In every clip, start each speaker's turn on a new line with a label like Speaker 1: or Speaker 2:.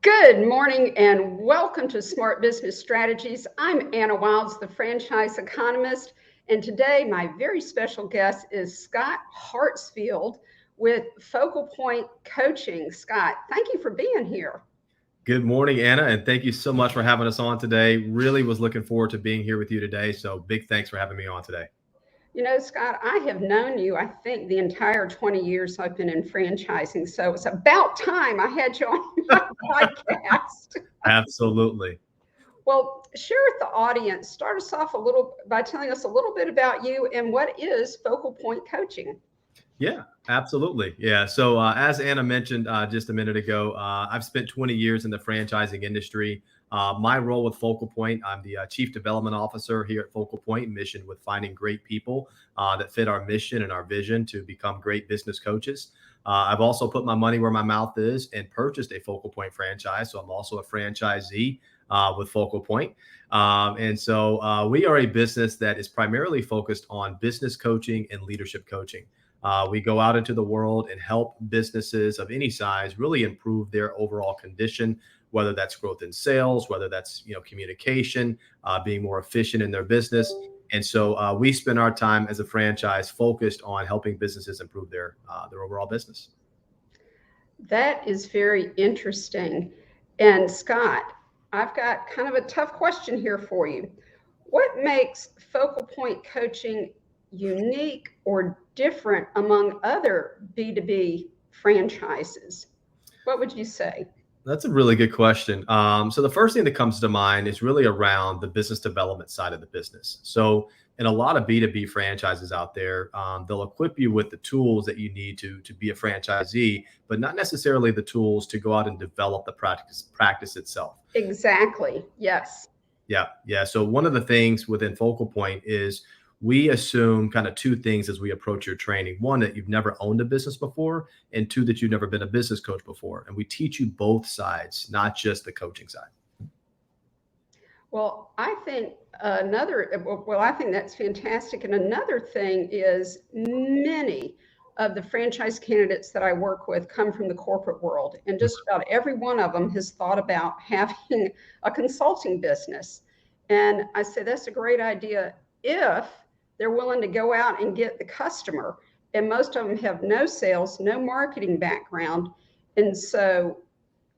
Speaker 1: Good morning and welcome to Smart Business Strategies. I'm Anna Wilds, the franchise economist, and today my very special guest is Scott Hartsfield with Focal Point Coaching. Scott, thank you for being here.
Speaker 2: Good morning, Anna, and thank you so much for having us on today. Really was looking forward to being here with you today. So big thanks for having me on today.
Speaker 1: You know, Scott, I have known you, I think, the entire 20 years I've been in franchising. So it's about time I had you on my podcast.
Speaker 2: Absolutely.
Speaker 1: Well, share with the audience, start us off a little by telling us a little bit about you and what is Focal Point Coaching.
Speaker 2: Yeah, absolutely. Yeah. So as Anna mentioned just a minute ago, I've spent 20 years in the franchising industry. My role with Focal Point, I'm the Chief Development Officer here at Focal Point, mission with finding great people that fit our mission and our vision to become great business coaches. I've also put my money where my mouth is and purchased a Focal Point franchise. So I'm also a franchisee with Focal Point. And so we are a business that is primarily focused on business coaching and leadership coaching. We go out into the world and help businesses of any size really improve their overall condition, whether that's growth in sales, whether that's communication, being more efficient in their business. And so we spend our time as a franchise focused on helping businesses improve their overall business.
Speaker 1: That is very interesting. And Scott, I've got kind of a tough question here for you. What makes Focal Point Coaching unique or different among other B2B franchises? What would you say?
Speaker 2: That's a really good question. So the first thing that comes to mind is really around the business development side of the business. So in a lot of B2B franchises out there, they'll equip you with the tools that you need to be a franchisee, but not necessarily the tools to go out and develop the practice itself.
Speaker 1: Exactly. Yes.
Speaker 2: Yeah, yeah. So one of the things within Focal Point is we assume kind of two things as we approach your training. One, that you've never owned a business before, and two, that you've never been a business coach before. And we teach you both sides, not just the coaching side.
Speaker 1: Well, I think that's fantastic. And another thing is many of the franchise candidates that I work with come from the corporate world, and just about every one of them has thought about having a consulting business. And I say that's a great idea if they're willing to go out and get the customer. And most of them have no sales, no marketing background. And so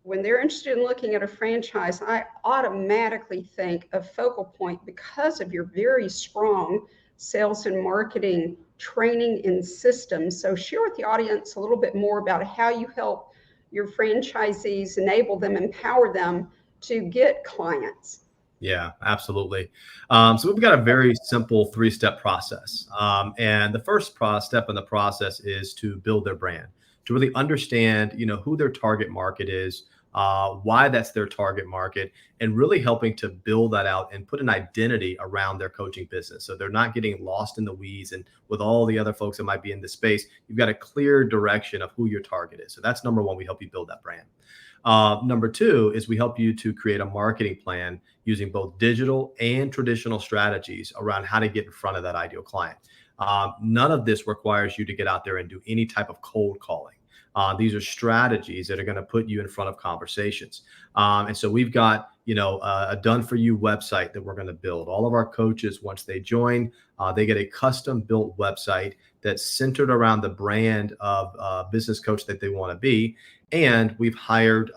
Speaker 1: when they're interested in looking at a franchise, I automatically think of Focal Point because of your very strong sales and marketing training and systems. So share with the audience a little bit more about how you help your franchisees, enable them, empower them to get clients.
Speaker 2: Yeah, absolutely. So we've got a very simple three-step process. And the first step in the process is to build their brand, to really understand, who their target market is, why that's their target market, and really helping to build that out and put an identity around their coaching business. So they're not getting lost in the weeds and with all the other folks that might be in the space. You've got a clear direction of who your target is. So that's number one. We help you build that brand. Number two is we help you to create a marketing plan using both digital and traditional strategies around how to get in front of that ideal client. None of this requires you to get out there and do any type of cold calling. These are strategies that are going to put you in front of conversations. And so we've got, a done for you website that we're going to build. All of our coaches, once they join, they get a custom built website that's centered around the brand of business coach that they want to be. And we've hired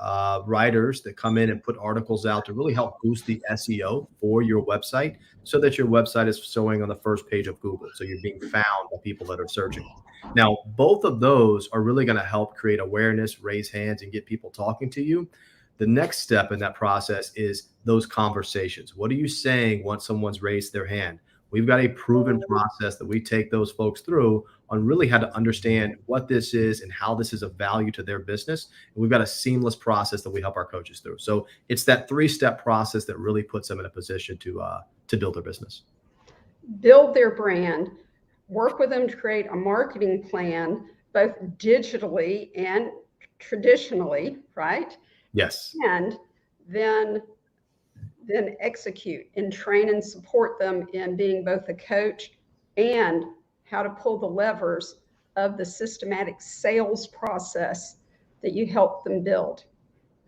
Speaker 2: writers that come in and put articles out to really help boost the SEO for your website so that your website is showing on the first page of Google. So you're being found by people that are searching. Now, both of those are really going to help create awareness, raise hands, and get people talking to you. The next step in that process is those conversations. What are you saying once someone's raised their hand? We've got a proven process that we take those folks through on really how to understand what this is and how this is of value to their business. And we've got a seamless process that we help our coaches through. So it's that three-step process that really puts them in a position to build their business.
Speaker 1: Build their brand, work with them to create a marketing plan, both digitally and traditionally, right?
Speaker 2: Yes.
Speaker 1: And then execute and train and support them in being both a coach and how to pull the levers of the systematic sales process that you help them build.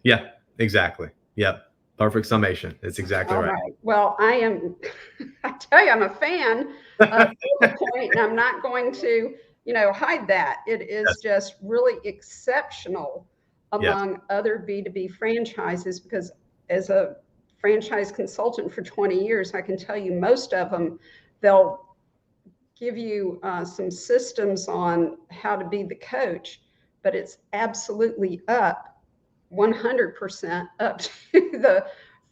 Speaker 2: Yeah, exactly. Yep. Perfect summation. It's exactly
Speaker 1: All
Speaker 2: right.
Speaker 1: right. Well, I am, I tell you, I'm a fan of Focal Point, and I'm not going to, hide that. It is
Speaker 2: Yes.
Speaker 1: just really exceptional
Speaker 2: Yes.
Speaker 1: among other B2B franchises because as a franchise consultant for 20 years, I can tell you most of them, they'll give you some systems on how to be the coach, but it's absolutely up 100% up to the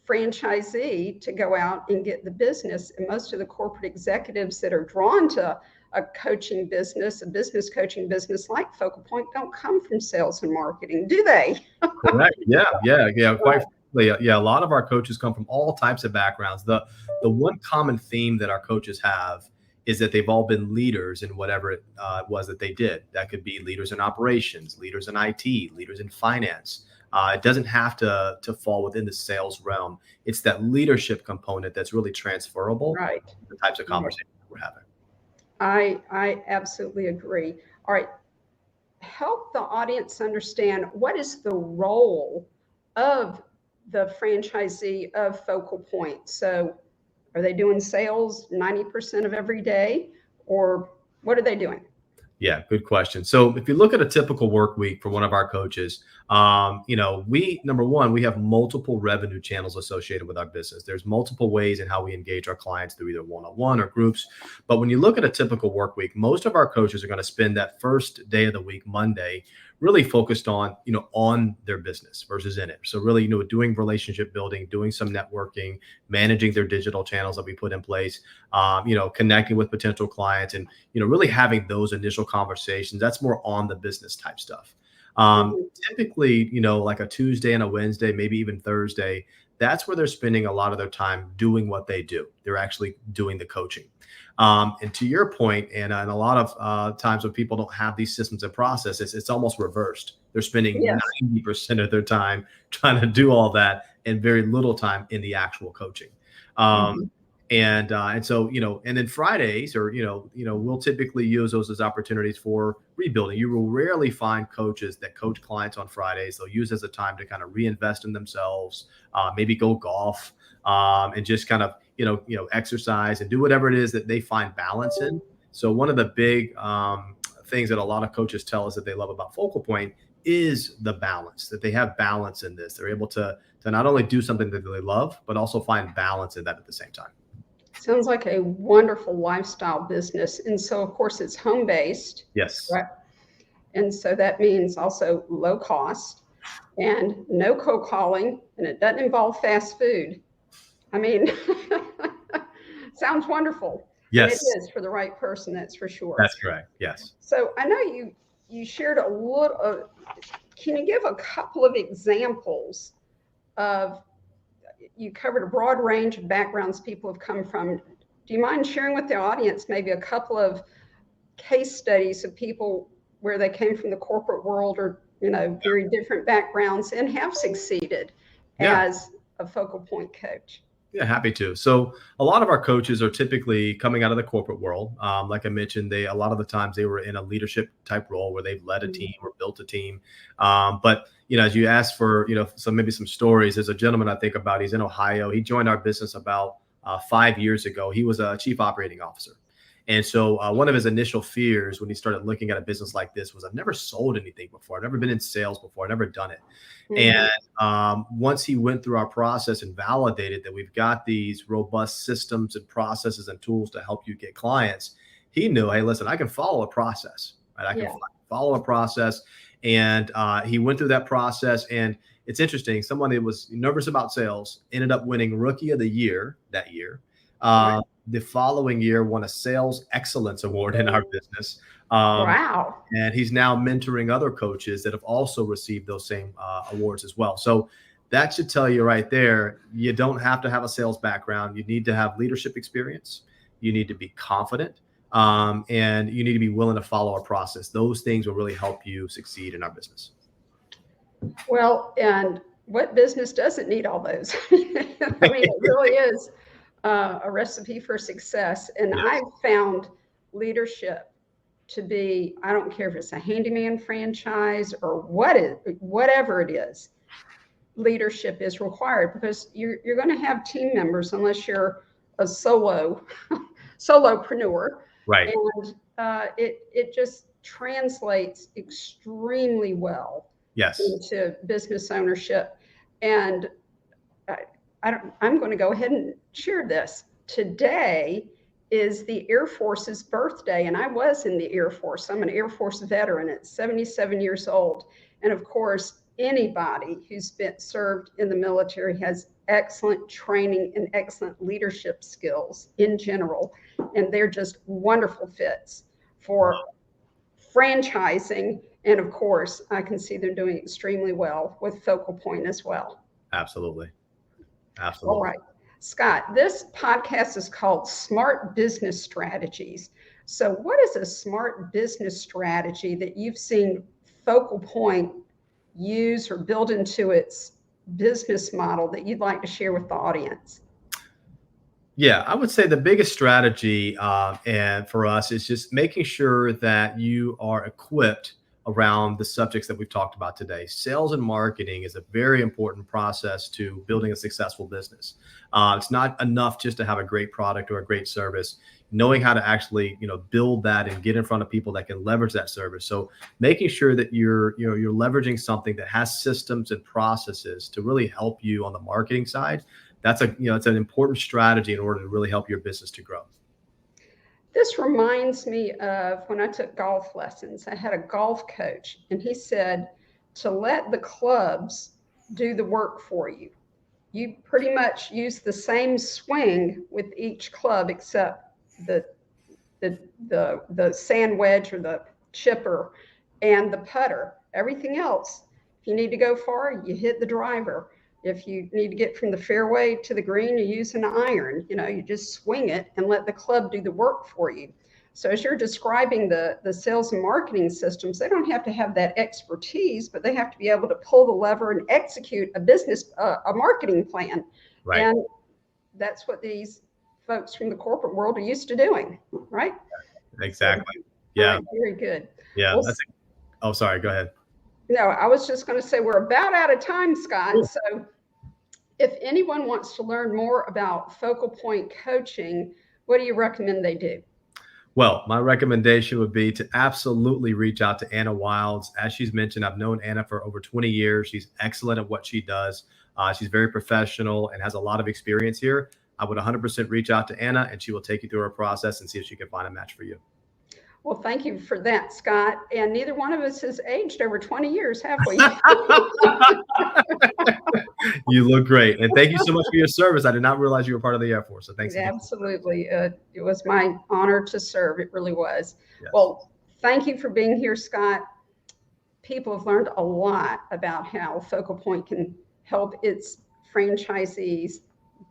Speaker 1: franchisee to go out and get the business. And most of the corporate executives that are drawn to a coaching business, a business coaching business like Focal Point, don't come from sales and marketing, do they?
Speaker 2: Correct. Yeah. Yeah. Yeah. Quite frankly, yeah. A lot of our coaches come from all types of backgrounds. The one common theme that our coaches have is that they've all been leaders in whatever it was that they did. That could be leaders in operations, leaders in IT, leaders in finance. It doesn't have to fall within the sales realm. It's that leadership component that's really transferable.
Speaker 1: Right.
Speaker 2: The types of
Speaker 1: Right.
Speaker 2: conversations we're having.
Speaker 1: I absolutely agree. All right. Help the audience understand what is the role of the franchisee of Focal Point. So are they doing sales 90% of every day, or what are they doing?
Speaker 2: Yeah, good question. So if you look at a typical work week for one of our coaches, we number one, we have multiple revenue channels associated with our business. There's multiple ways in how we engage our clients through either one-on-one or groups. But when you look at a typical work week, most of our coaches are going to spend that first day of the week, Monday, really focused on their business versus in it. So really, doing relationship building, doing some networking, managing their digital channels that we put in place, connecting with potential clients, and really having those initial conversations. That's more on the business type stuff. Typically, like a Tuesday and a Wednesday, maybe even Thursday, that's where they're spending a lot of their time doing what they do. They're actually doing the coaching. And to your point, and a lot of times when people don't have these systems and processes, it's almost reversed. They're spending
Speaker 1: Yes.
Speaker 2: 90% of their time trying to do all that and very little time in the actual coaching. And so, and then Fridays we'll typically use those as opportunities for rebuilding. You will rarely find coaches that coach clients on Fridays. They'll use as a time to kind of reinvest in themselves, maybe go golf, and just kind of, exercise and do whatever it is that they find balance in. So one of the big things that a lot of coaches tell us that they love about Focal Point is the balance, that they have balance in this. They're able to not only do something that they love, but also find balance in that at the same time.
Speaker 1: Sounds like a wonderful lifestyle business. And so, of course, it's home based.
Speaker 2: Yes.
Speaker 1: Right? And so that means also low cost and no cold calling, and it doesn't involve fast food. I mean, sounds wonderful.
Speaker 2: Yes.
Speaker 1: And it is for the right person, that's for sure.
Speaker 2: That's correct. Yes.
Speaker 1: So I know you shared a little, can you give a couple of examples of, you covered a broad range of backgrounds people have come from. Do you mind sharing with the audience maybe a couple of case studies of people where they came from the corporate world or, very different backgrounds and have succeeded as a Focal Point coach?
Speaker 2: Yeah, happy to. So a lot of our coaches are typically coming out of the corporate world. Like I mentioned, a lot of the times they were in a leadership type role where they've led a team or built a team. But as you asked for, maybe some stories, there's a gentleman I think about. He's in Ohio. He joined our business about 5 years ago. He was a chief operating officer. And so one of his initial fears when he started looking at a business like this was, I've never sold anything before. I've never been in sales before. I've never done it. And once he went through our process and validated that we've got these robust systems and processes and tools to help you get clients, he knew, hey, listen, I can follow a process. Right? I can follow a process. And he went through that process. And it's interesting. Someone that was nervous about sales ended up winning Rookie of the Year that year. The following year won a Sales Excellence Award in our business.
Speaker 1: Wow.
Speaker 2: And he's now mentoring other coaches that have also received those same awards as well. So that should tell you right there, you don't have to have a sales background. You need to have leadership experience. You need to be confident. And you need to be willing to follow a process. Those things will really help you succeed in our business.
Speaker 1: Well, and what business doesn't need all those? I mean, it really is a recipe for success. And I've found leadership to be, I don't care if it's a handyman franchise or whatever it is, leadership is required, because you're going to have team members unless you're a solopreneur,
Speaker 2: Right.
Speaker 1: and it just translates extremely well
Speaker 2: Yes.
Speaker 1: into business ownership. And I'm going to go ahead and share this. Today is the Air Force's birthday, and I was in the Air Force. I'm an Air Force veteran at 77 years old. And of course, anybody who's been served in the military has excellent training and excellent leadership skills in general. And they're just wonderful fits for franchising. And of course, I can see they're doing extremely well with Focal Point as well.
Speaker 2: Absolutely. Absolutely.
Speaker 1: All right. Scott, this podcast is called Smart Business Strategies. So what is a smart business strategy that you've seen Focal Point use or build into its business model that you'd like to share with the audience?
Speaker 2: Yeah, I would say the biggest strategy and for us is just making sure that you are equipped around the subjects that we've talked about today. Sales and marketing is a very important process to building a successful business. It's not enough just to have a great product or a great service. Knowing how to actually, build that and get in front of people that can leverage that service. So making sure that you're leveraging something that has systems and processes to really help you on the marketing side. That's it's an important strategy in order to really help your business to grow.
Speaker 1: This reminds me of when I took golf lessons. I had a golf coach, and he said to let the clubs do the work for you. You pretty much use the same swing with each club, except the sand wedge or the chipper and the putter. Everything else, if you need to go far, you hit the driver. If you need to get from the fairway to the green, you use an iron. You just swing it and let the club do the work for you. So as you're describing the sales and marketing systems, they don't have to have that expertise, but they have to be able to pull the lever and execute a marketing plan.
Speaker 2: Right.
Speaker 1: And that's what these folks from the corporate world are used to doing, right?
Speaker 2: Exactly.
Speaker 1: So,
Speaker 2: yeah.
Speaker 1: Right, very good.
Speaker 2: Yeah. Well, sorry. Go ahead.
Speaker 1: No, I was just going to say we're about out of time, Scott. Ooh. So if anyone wants to learn more about Focal Point coaching, what do you recommend they do?
Speaker 2: Well, my recommendation would be to absolutely reach out to Anna Wilds. As she's mentioned, I've known Anna for over 20 years. She's excellent at what she does. She's very professional and has a lot of experience here. I would 100% reach out to Anna, and she will take you through her process and see if she can find a match for you.
Speaker 1: Well, thank you for that, Scott. And neither one of us has aged over 20 years, have we?
Speaker 2: You look great. And thank you so much for your service. I did not realize you were part of the Air Force. So thanks.
Speaker 1: Absolutely. It was my honor to serve. It really was.
Speaker 2: Yes.
Speaker 1: Well, thank you for being here, Scott. People have learned a lot about how Focal Point can help its franchisees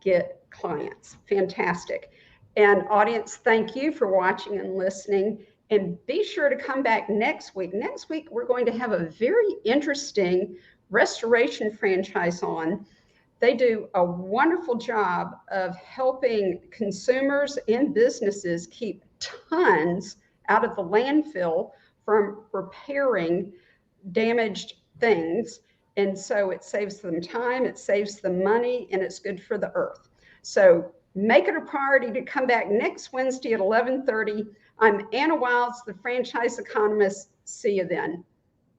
Speaker 1: get clients. Fantastic. And audience, thank you for watching and listening. And be sure to come back next week. Next week, we're going to have a very interesting restoration franchise on. They do a wonderful job of helping consumers and businesses keep tons out of the landfill from repairing damaged things. And so it saves them time, it saves them money, and it's good for the earth. So make it a priority to come back next Wednesday at 11:30. I'm Anna Wilds, the franchise economist. See you then.